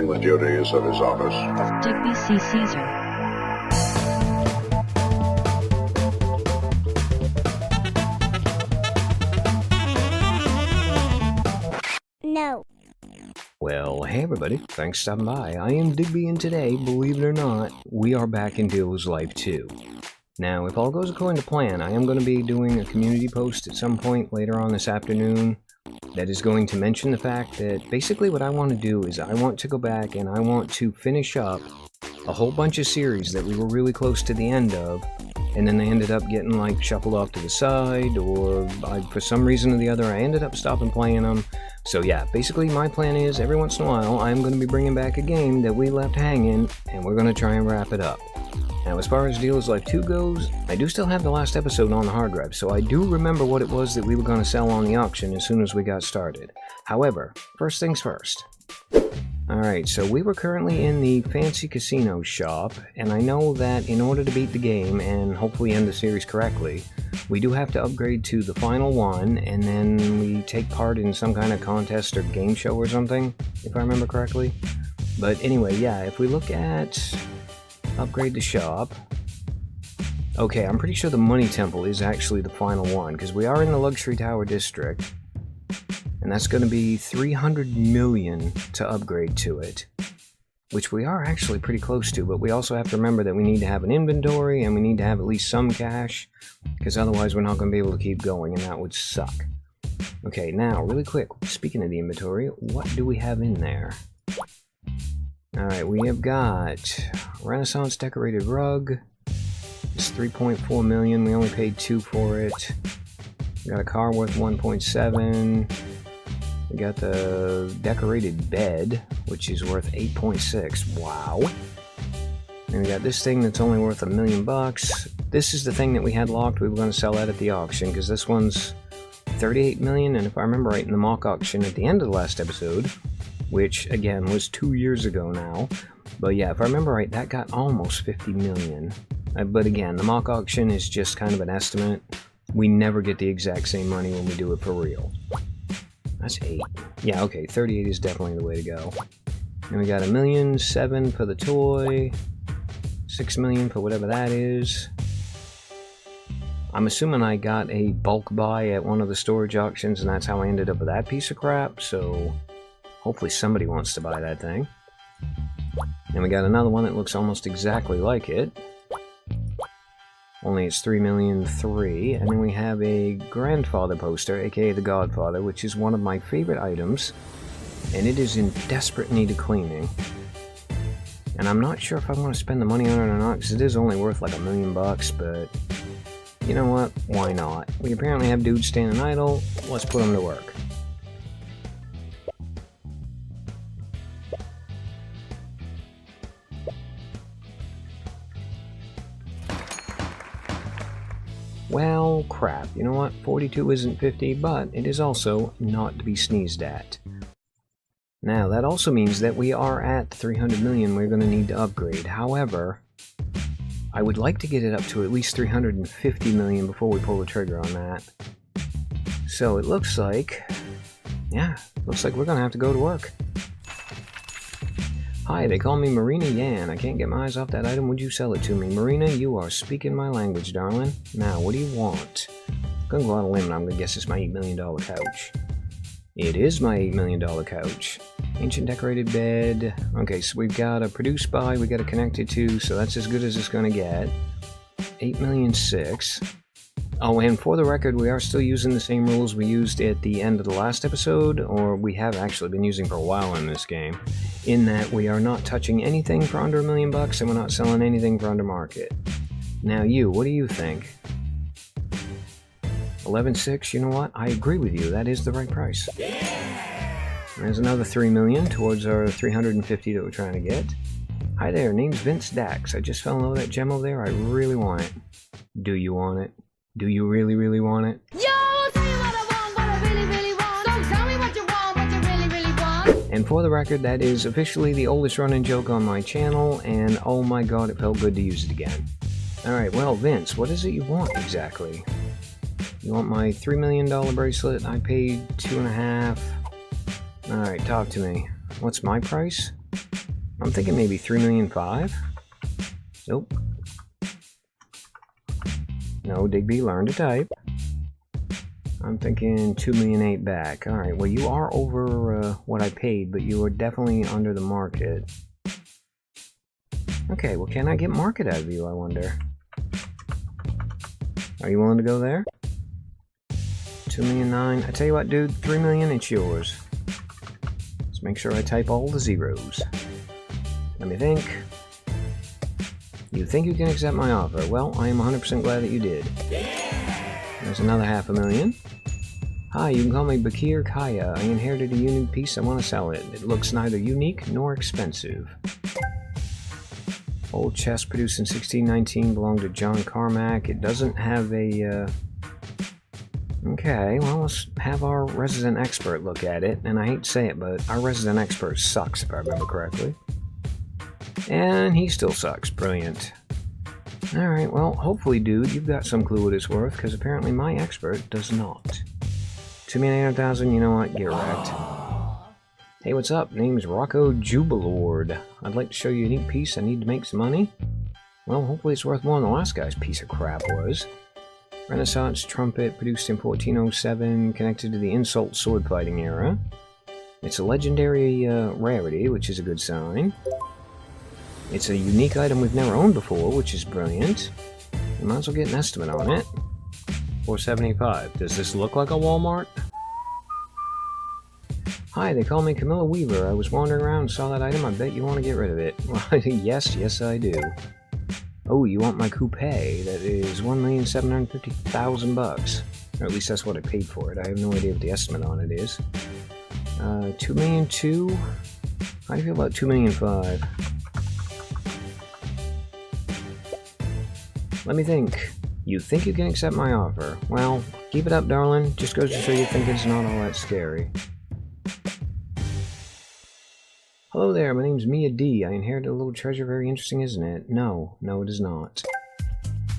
performing the duties of his office. Digby C. Caesar. No. Well, hey everybody, thanks for stopping by. I am Digby, and today, believe it or not, we are back in Dealer's Life 2. Now, if all goes according to plan, I am going to be doing a community post at some point later on this afternoon that is going to mention the fact that basically what I want to do is I want to go back and I want to finish up a whole bunch of series that we were really close to the end of, and then they ended up getting like shuffled off to the side, or for some reason or the other I ended up stopping playing them. So yeah, basically my plan is every once in a while I'm going to be bringing back a game that we left hanging, and we're going to try and wrap it up. Now, as far as Dealer's Life 2 goes, I do still have the last episode on the hard drive, so I do remember what it was that we were going to sell on the auction as soon as we got started. However, first things first. Alright, so we were currently in the Fancy Casino shop, and I know that in order to beat the game and hopefully end the series correctly, we do have to upgrade to the final one, and then we take part in some kind of contest or game show or something, if I remember correctly. But anyway, yeah, if we look at upgrade the shop. Okay, I'm pretty sure the Money Temple is actually the final one, because we are in the Luxury Tower District, and that's going to be 300 million to upgrade to it, which we are actually pretty close to, but we also have to remember that we need to have an inventory, and we need to have at least some cash, because otherwise we're not going to be able to keep going, and that would suck. Okay, now, really quick, speaking of the inventory, what do we have in there? Alright, we have got Renaissance decorated rug. It's 3.4 million. We only paid 2 for it. We got a car worth 1.7. We got the decorated bed, which is worth 8.6. Wow. And we got this thing that's only worth $1 million. This is the thing that we had locked. We were going to sell that at the auction, because this one's 38 million. And if I remember right, in the mock auction at the end of the last episode, which again was 2 years ago now, but yeah, if I remember right, that got almost 50 million. But again, the mock auction is just kind of an estimate. We never get the exact same money when we do it for real. That's 8. Yeah, okay, 38 is definitely the way to go. And we got $1.7 million for the toy, 6 million for whatever that is. I'm assuming I got a bulk buy at one of the storage auctions, and that's how I ended up with that piece of crap, so hopefully somebody wants to buy that thing. And we got another one that looks almost exactly like it. Only it's 3.3 million. And then we have a grandfather poster, aka the Godfather, which is one of my favorite items. And it is in desperate need of cleaning. And I'm not sure if I want to spend the money on it or not, because it is only worth like $1 million, but you know what? Why not? We apparently have dudes standing idle. Let's put them to work. Well, crap. You know what? 42 isn't 50, but it is also not to be sneezed at. Now, that also means that we are at 300 million we're going to need to upgrade. However, I would like to get it up to at least 350 million before we pull the trigger on that. So it looks like, yeah, looks like we're going to have to go to work. Hi, they call me Marina Yan. I can't get my eyes off that item. Would you sell it to me? Marina, you are speaking my language, darling. Now, what do you want? I'm gonna go out on a limb, and I'm gonna guess it's my $8 million couch. It is my $8 million couch. Ancient decorated bed. Okay, so we've got a produce by, we got to connect it to, so that's as good as it's gonna get. 8.6 million. Oh, and for the record, we are still using the same rules we used at the end of the last episode, or we have actually been using for a while in this game, in that we are not touching anything for under $1 million, and we're not selling anything for under market. Now what do you think? 11.6, you know what? I agree with you, that is the right price. There's another 3 million towards our 350 that we're trying to get. Hi there, name's Vince Dax. I just fell in love with that gem over there. I really want it. Do you want it? Do you really, really want it? Yo, tell you what I want, what I really, really want. So tell me what you want, what you really, really want. And for the record, that is officially the oldest running joke on my channel, and oh my god, it felt good to use it again. Alright, well, Vince, what is it you want exactly? You want my $3 million bracelet? I paid 2.5. Alright, talk to me. What's my price? I'm thinking maybe 3,000,005. Nope. No, Digby, learn to type. I'm thinking 2,000,008 back. Alright, well you are over what I paid, but you are definitely under the market. Okay, well can I get market out of you, I wonder? Are you willing to go there? 2,000,009. I tell you what, dude, 3,000,000, it's yours. Let's make sure I type all the zeros. Let me think. You think you can accept my offer? Well, I am 100% glad that you did. There's another 500,000. Hi, you can call me Bakir Kaya. I inherited a unique piece. I want to sell it. It looks neither unique nor expensive. Old chest produced in 1619 belonged to John Carmack. It doesn't have a... Okay, well, let's have our resident expert look at it. And I hate to say it, but our resident expert sucks, if I remember correctly. And he still sucks. Brilliant. Alright, well, hopefully, dude, you've got some clue what it's worth, because apparently my expert does not. 2,800,000, you know what? Get wrecked. Hey, what's up? Name's Rocco Jubilord. I'd like to show you a neat piece. I need to make some money. Well, hopefully it's worth more than the last guy's piece of crap was. Renaissance trumpet, produced in 1407, connected to the insult sword fighting era. It's a legendary rarity, which is a good sign. It's a unique item we've never owned before, which is brilliant. We might as well get an estimate on it. 475. Does this look like a Walmart? Hi, they call me Camilla Weaver. I was wandering around and saw that item. I bet you want to get rid of it. Well, yes, I do. Oh, you want my coupe? That is 1,750,000 bucks. Or at least that's what I paid for it. I have no idea what the estimate on it is. 2,002,000. How do you feel about 2,005,000? Let me think. You think you can accept my offer? Well, keep it up, darling. Just goes to show you think it's not all that scary. Hello there, my name's Mia D. I inherited a little treasure. Very interesting, isn't it? No, it is not.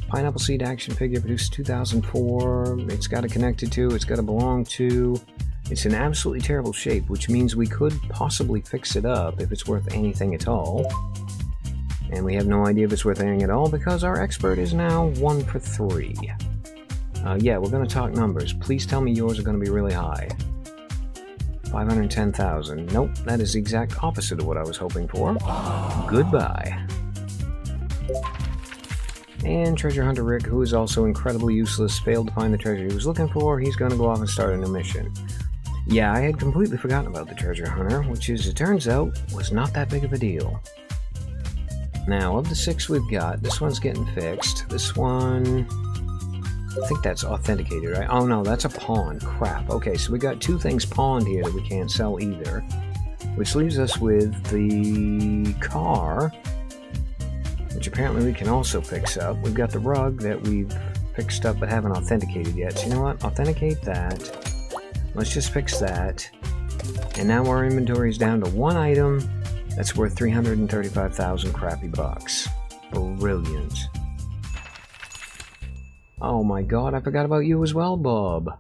Pineapple Seed action figure produced 2004. It's got to connect it to, it's got to belong to. It's in absolutely terrible shape, which means we could possibly fix it up if it's worth anything at all. And we have no idea if it's worth anything at all because our expert is now 1 for 3. Yeah, we're going to talk numbers. Please tell me yours are going to be really high. 510,000. Nope, that is the exact opposite of what I was hoping for. Goodbye. And Treasure Hunter Rick, who is also incredibly useless, failed to find the treasure he was looking for. He's going to go off and start a new mission. Yeah, I had completely forgotten about the Treasure Hunter, which, as it turns out, was not that big of a deal. Now, of the 6 we've got, this one's getting fixed. This one... I think that's authenticated, right? Oh no, that's a pawn. Crap. Okay, so we got 2 things pawned here that we can't sell either. Which leaves us with the car, which apparently we can also fix up. We've got the rug that we've fixed up but haven't authenticated yet. So you know what? Authenticate that. Let's just fix that. And now our inventory is down to 1 item that's worth 335,000 crappy bucks. Brilliant. Oh my god, I forgot about you as well, Bob.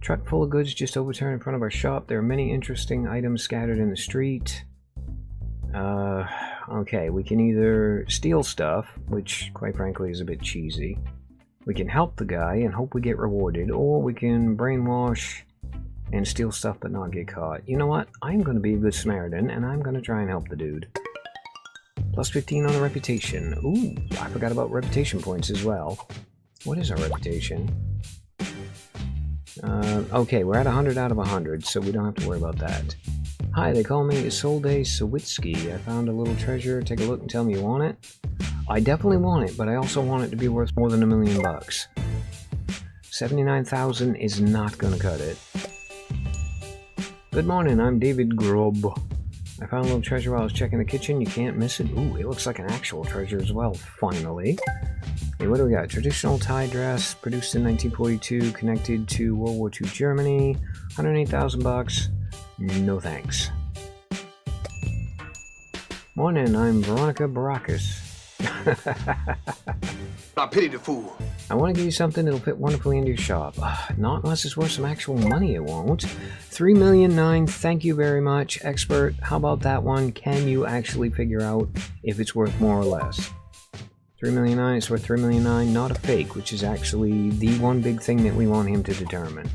Truck full of goods just overturned in front of our shop. There are many interesting items scattered in the street. Okay, we can either steal stuff, which quite frankly is a bit cheesy. We can help the guy and hope we get rewarded, or we can brainwash and steal stuff but not get caught. You know what? I'm going to be a good Samaritan, and I'm going to try and help the dude. Plus 15 on the reputation. Ooh, I forgot about reputation points as well. What is our reputation? Okay, we're at 100 out of 100, so we don't have to worry about that. Hi, they call me Isolde Sawitsky. I found a little treasure. Take a look and tell me you want it. I definitely want it, but I also want it to be worth more than $1 million bucks. 79,000 is not gonna cut it. Good morning, I'm David Grubb. I found a little treasure while I was checking the kitchen. You can't miss it. Ooh, it looks like an actual treasure as well, finally. Hey, what do we got? Traditional tie dress, produced in 1942, connected to World War II Germany. 108,000 bucks. No thanks. Morning, I'm Veronica Baracus. I pity the fool. I want to give you something that'll fit wonderfully into your shop. Not unless it's worth some actual money, it won't. 3,000,009, thank you very much. Expert, how about that one? Can you actually figure out if it's worth more or less? 3,000,009, it's worth 3,000,009, not a fake, which is actually the one big thing that we want him to determine.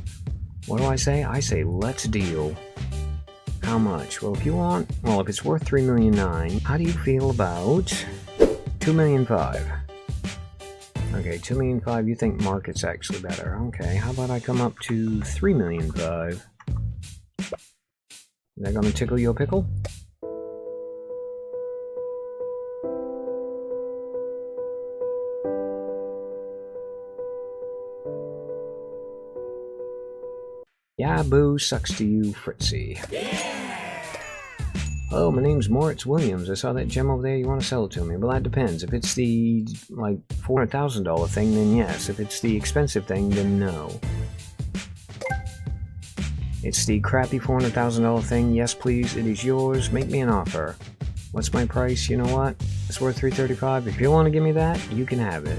What do I say? I say, let's deal. How much? Well, if it's worth 3,000,009, how do you feel about 2,000,005? Okay, 2,000,005, you think market's actually better. Okay, how about I come up to 3,000,005? Is that gonna tickle your pickle? Yeah, boo, sucks to you, Fritzy. Hello, my name's Moritz Williams. I saw that gem over there. You want to sell it to me? Well, that depends. If it's the, like, $400,000 thing, then yes. If it's the expensive thing, then no. It's the crappy $400,000 thing. Yes, please. It is yours. Make me an offer. What's my price? You know what? It's worth $335. If you want to give me that, you can have it.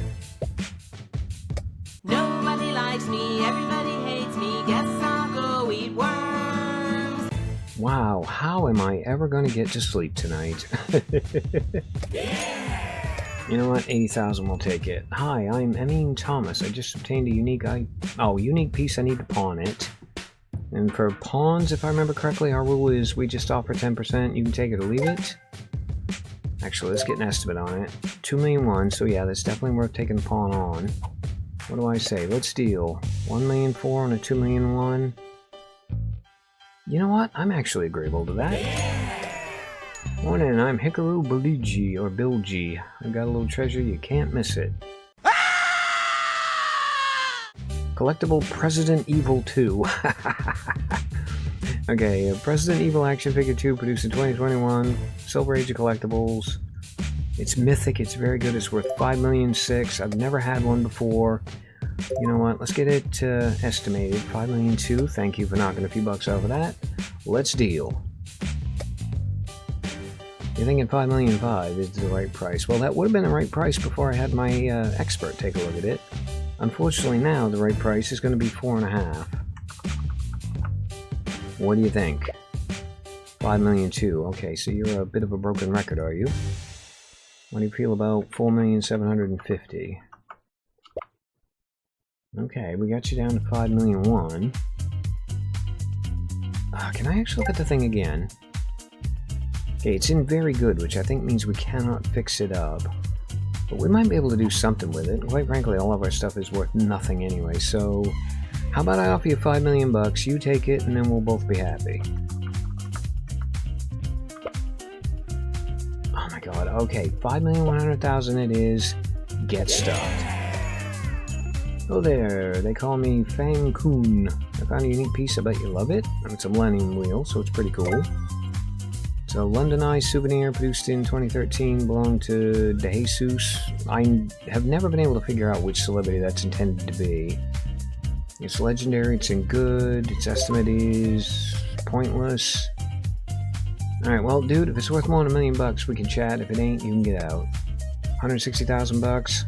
Nobody likes me. Everybody hates me. Guess I'll go eat worms. Wow, how am I ever going to get to sleep tonight? You know what? 80,000 will take it. Hi, I'm Emine Thomas. I just obtained a unique piece. I need to pawn it. And for pawns, if I remember correctly, our rule is we just offer 10%. You can take it or leave it. Actually, let's get an estimate on it. 2,000,001, so yeah, that's definitely worth taking the pawn on. What do I say? Let's deal. 1,004,000 on a 2,000,001. You know what? I'm actually agreeable to that. Morning, I'm Hikaru Biligi, or Bilgi. I've got a little treasure, you can't miss it. Collectible President Evil 2. Okay, President Evil Action Figure 2 produced in 2021. Silver Age of Collectibles. It's mythic, it's very good, it's worth 5,006,000. I've never had one before. You know what, let's get it estimated. 5,002,000, thank you for knocking a few bucks off of that. Let's deal. You're thinking 5,005,000 is the right price. Well, that would have been the right price before I had my expert take a look at it. Unfortunately now, the right price is going to be 4.5. What do you think? 5,002,000, okay, so you're a bit of a broken record, are you? What do you feel about 4,750,000? Okay, we got you down to 5,001,000. Can I actually look at the thing again? Okay, it's in very good, which I think means we cannot fix it up. But we might be able to do something with it. Quite frankly, all of our stuff is worth nothing anyway, so how about I offer you 5,000,000 bucks, you take it, and then we'll both be happy. Oh my god, okay, 5,100,000 it is. Get stuffed. Oh there, they call me Fang Kun. I found a unique piece, I bet you love it. And it's a Millennium Wheel, so it's pretty cool. It's a Londonized souvenir produced in 2013, belonged to De Jesus. I have never been able to figure out which celebrity that's intended to be. It's legendary, it's in good, its estimate is pointless. Alright, well dude, if it's worth more than $1,000,000 bucks, we can chat. If it ain't, you can get out. 160,000 bucks.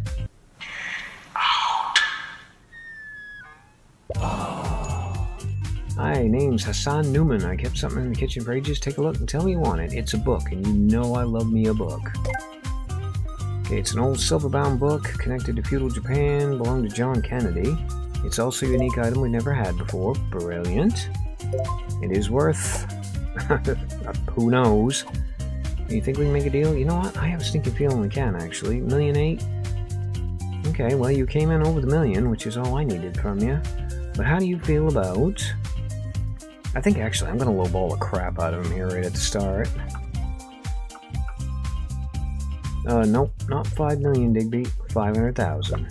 Hi, name's Hassan Newman. I kept something in the kitchen for ages. Take a look and tell me you want it. It's a book, and you know I love me a book. Okay, it's an old silver-bound book connected to feudal Japan, belonged to John Kennedy. It's also a unique item we never had before. Brilliant. It is worth... who knows? You think we can make a deal? You know what? I have a sneaking feeling we can, actually. 1,008,000. Okay, well, you came in over the million, which is all I needed from you. But how do you feel about... I think actually I'm going to lowball the crap out of him here right at the start. Nope, not 5,000,000, Digby. 500,000.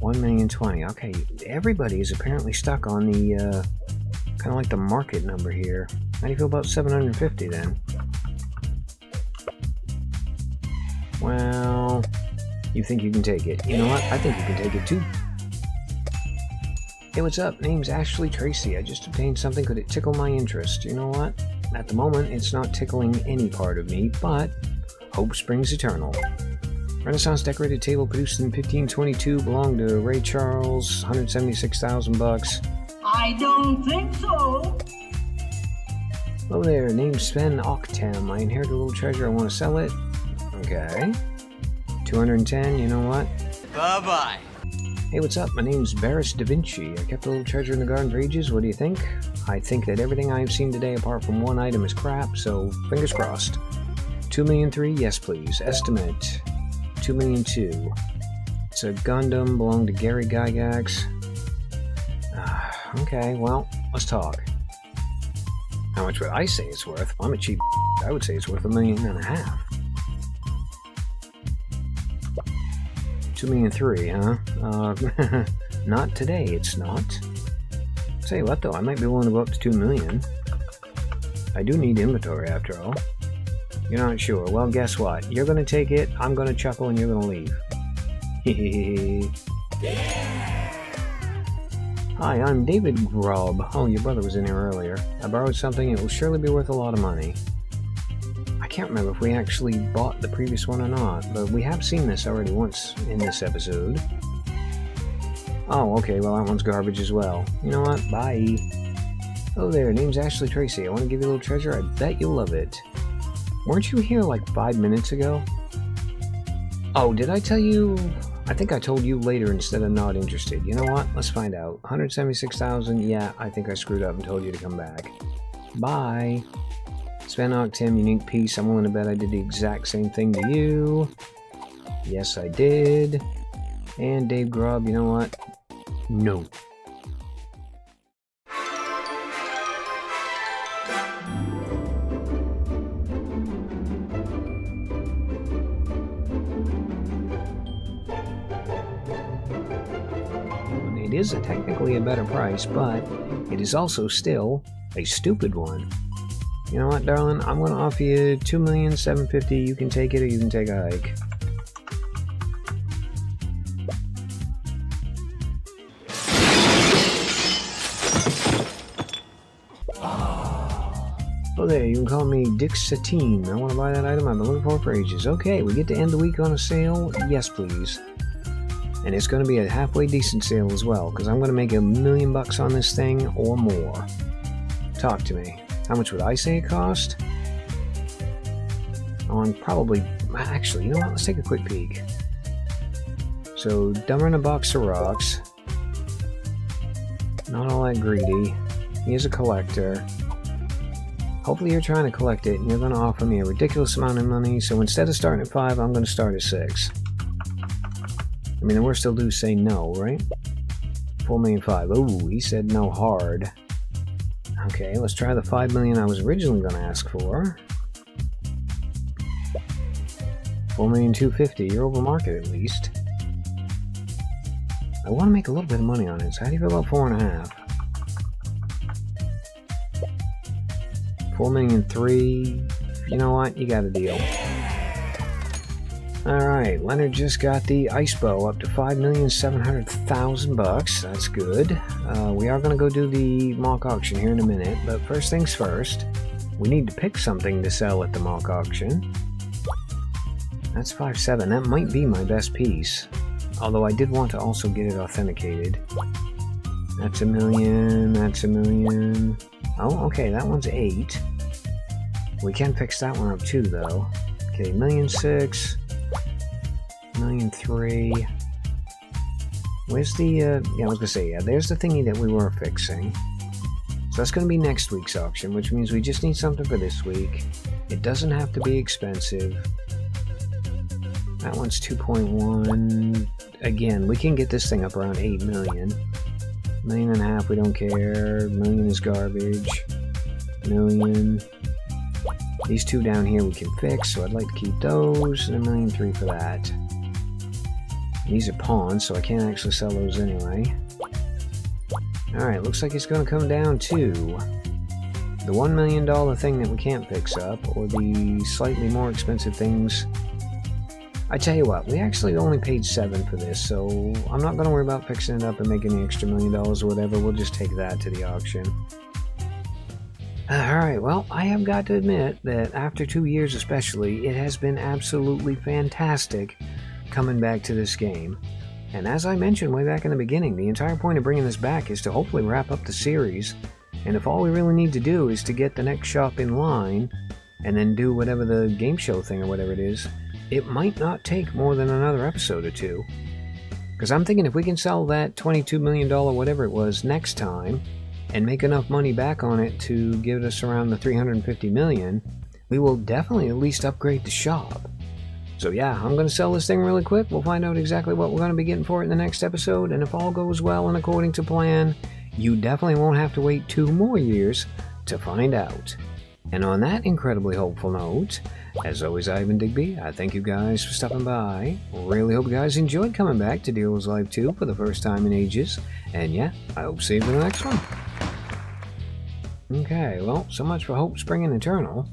1,020,000. Okay, everybody is apparently stuck on the, kind of like the market number here. How do you feel about 750 then? Well, you think you can take it. You know what? I think you can take it too. Hey, what's up? Name's Ashley Tracy. I just obtained something. Could it tickle my interest? You know what? At the moment, it's not tickling any part of me, but Hope springs eternal. Renaissance decorated table produced in 1522, belonged to Ray Charles, 176,000 bucks. I don't think so. Hello there, name's Sven Octem. I inherited a little treasure, I want to sell it. Okay. 210, you know what? Bye-bye. Hey, what's up? My name's Barris Da Vinci. I kept a little treasure in the garden for ages. What do you think? I think that everything I have seen today apart from one item is crap, so fingers crossed. 2,000,003, yes please. Estimate 2,000,002. It's a Gundam, belonged to Gary Gygax. Okay, well, let's talk. How much would I say it's worth? I'm a cheap I would say it's worth $1.5 million. 2,000,003, huh? Not today, it's not. Say what though, I might be willing to go up to 2 million. I do need inventory after all. You're not sure? Well, guess what? You're gonna take it, I'm gonna chuckle, and you're gonna leave. Hi, I'm David Grubb. Oh, your brother was in here earlier. I borrowed something, it will surely be worth a lot of money. I can't remember if we actually bought the previous one or not, but we have seen this already once in this episode. Oh, okay, well that one's garbage as well. You know what? Bye. Oh there, name's Ashley Tracy. I want to give you a little treasure. I bet you'll love it. Weren't you here like 5 minutes ago? Oh, did I tell you? I think I told you later instead of not interested. You know what? Let's find out. 176,000. Yeah, I think I screwed up and told you to come back. Bye. Sven Octem, unique piece. I'm willing to bet I did the exact same thing to you. Yes, I did. And Dave Grubb, you know what? No. It is technically a better price, but it is also still a stupid one. You know what, darling? I'm going to offer you $2,750,000. You can take it or you can take a hike. Oh there, you can call me Dick Satine. I want to buy that item I've been looking for ages. Okay, we get to end the week on a sale? Yes, please. And it's going to be a halfway decent sale as well, because I'm going to make $1 million on this thing or more. Talk to me. How much would I say it cost? Oh, I'm probably... Actually, you know what? Let's take a quick peek. So, Dumber in a Box of Rocks. Not all that greedy. He is a collector. Hopefully you're trying to collect it, and you're going to offer me a ridiculous amount of money, so instead of starting at 5, I'm going to start at 6. I mean, the worst they'll do is say no, right? 4,500,000. Ooh, he said no hard. Okay, let's try the 5 million I was originally going to ask for. 4,250,000. You're over market at least. I want to make a little bit of money on it, so how do you feel about 4.5? 4,300,000. You know what? You got a deal. Alright, Leonard just got the ice bow up to 5,700,000 bucks. That's good. We are going to go do the mock auction here in a minute, but first things first, we need to pick something to sell at the mock auction. That's 5.7. That might be my best piece. Although I did want to also get it authenticated. That's $1 million. That's $1 million. Oh, okay, that one's 8. We can fix that one up too, though. Okay, 1,600,000. 1,300,000. Where's the, yeah, I was gonna say, yeah, there's the thingy that we were fixing. So that's gonna be next week's auction, which means we just need something for this week. It doesn't have to be expensive. That one's 2.1. Again, we can get this thing up around 8 million. 1.5 million, we don't care. 1 million is garbage. 1 million. These two down here we can fix, so I'd like to keep those, and 1,300,000 for that. These are pawns, so I can't actually sell those anyway. Alright, looks like it's going to come down to the $1 million thing that we can't fix up, or the slightly more expensive things. I tell you what, we actually only paid 7 for this, so I'm not going to worry about fixing it up and making the extra $1 million or whatever. We'll just take that to the auction. Alright, well, I have got to admit that after 2 years especially, it has been absolutely fantastic coming back to this game. And as I mentioned way back in the beginning, the entire point of bringing this back is to hopefully wrap up the series. And if all we really need to do is to get the next shop in line, and then do whatever the game show thing or whatever it is, it might not take more than another episode or two. Because I'm thinking if we can sell that $22 million whatever it was next time, and make enough money back on it to give us around the $350 million, we will definitely at least upgrade the shop. So yeah, I'm going to sell this thing really quick. We'll find out exactly what we're going to be getting for it in the next episode, and if all goes well and according to plan, you definitely won't have to wait 2 more years to find out. And on that incredibly hopeful note, as always, I've been Digby. I thank you guys for stopping by. Really hope you guys enjoyed coming back to Deal's Life 2 for the first time in ages. And yeah, I hope to see you for the next one. Okay, well, so much for Hope Spring and Eternal.